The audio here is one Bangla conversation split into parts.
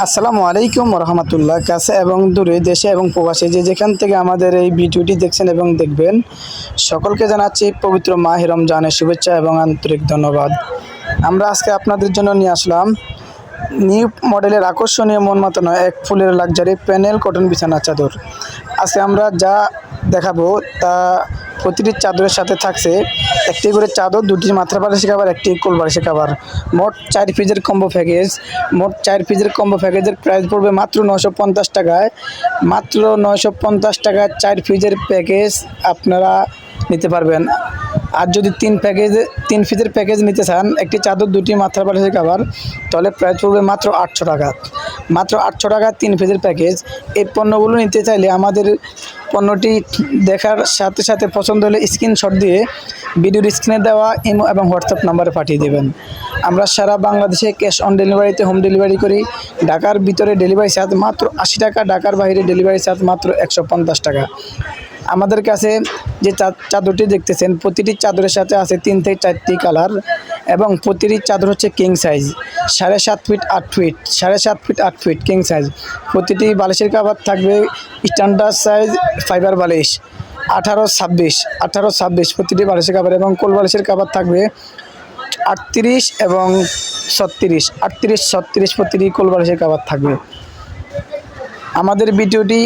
আসসালামু আলাইকুম রহমতুল্লাহ। কাছে এবং দূরে, দেশে এবং প্রবাসে যে যেখান থেকে আমাদের এই ভিডিওটি দেখছেন এবং দেখবেন, সকলকে জানাচ্ছি পবিত্র মাহে রমজানের শুভেচ্ছা এবং আন্তরিক ধন্যবাদ। আমরা আজকে আপনাদের জন্য নিয়ে আসলাম নিউ মডেলের আকর্ষণীয় মন মাতানো এক ফুলের লাক্সারি প্যানেল কটন বিছানা চাদর। আজকে আমরা যা দেখাবো তা প্রতিটি চাদরের সাথে থাকছে একটি করে চাদর, দুটি মাথা বালিশের কভার, একটি কোল বালিশের কভার। মোট 4 পিসের কম্বো প্যাকেজ। মোট 4 পিসের কম্বো প্যাকেজের প্রাইস পড়বে মাত্র 950 টাকায়। মাত্র 950 টাকায় 4 পিসের প্যাকেজ আপনারা নিতে পারবেন। আর যদি 3 পিসের প্যাকেজ নিতে চান, একটি চাদর, দুটি মাথার বালিশের কভার, তাহলে প্রাইস পড়বে মাত্র 800 টাকা। মাত্র 800 টাকা 3 পিসের প্যাকেজ। এই পণ্যগুলো নিতে চাইলে আমাদের পণ্যটি দেখার সাথে সাথে পছন্দ হলে স্ক্রিনশট দিয়ে ভিডিওর স্ক্রিনে দেওয়া ইমো এবং হোয়াটসঅ্যাপ নাম্বারে পাঠিয়ে দেবেন। আমরা সারা বাংলাদেশে ক্যাশ অন ডেলিভারিতে হোম ডেলিভারি করি। ঢাকার ভিতরে ডেলিভারি চার্জ মাত্র 80 টাকা, ঢাকার বাইরে ডেলিভারি চার্জ মাত্র 150 টাকা। আমাদের কাছে যে চাদরটি দেখতেছেন, প্রতিটি চাদরের সাথে আছে 3 থেকে 4টি কালার এবং প্রতিটি চাদর হচ্ছে king size, 7.5 feet 8 feet, 7.5 feet 8 feet king size. প্রতিটি বালিশের কভার থাকবে স্ট্যান্ডার্ড সাইজ ফাইবার বালিশ 18-26 প্রতিটি বালিশের কভার, এবং কোল বালিশের কভার থাকবে 38 এবং 36 প্রতিটি কোল বালিশের কভার থাকবে। আমাদের ভিডিওটি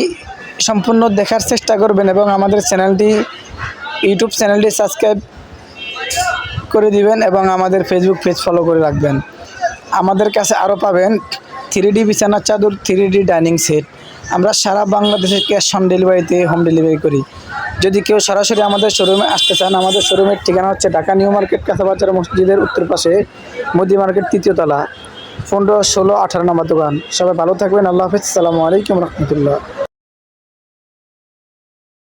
সম্পূর্ণ দেখার চেষ্টা করবেন এবং আমাদের ইউটিউব চ্যানেলটি সাবস্ক্রাইব করে দিবেন এবং আমাদের ফেসবুক পেজ ফলো করে রাখবেন। আমাদের কাছে আরও পাবেন 3D বিছানার চাদর, 3D ডাইনিং সেট। আমরা সারা বাংলাদেশে ক্যাশ অন ডেলিভারিতে হোম ডেলিভারি করি। যদি কেউ সরাসরি আমাদের শোরুমে আসতে চান, আমাদের শোরুমের ঠিকানা হচ্ছে ঢাকা নিউ মার্কেট, কাঁচাবাজার মসজিদের উত্তর পাশে, মোদি মার্কেট 3য় তলা, 15, 16, 18 নম্বর দোকান। সবাই ভালো থাকবেন। আল্লাহ হাফেজ। আসসালামু আলাইকুম রহমতুল্লাহ।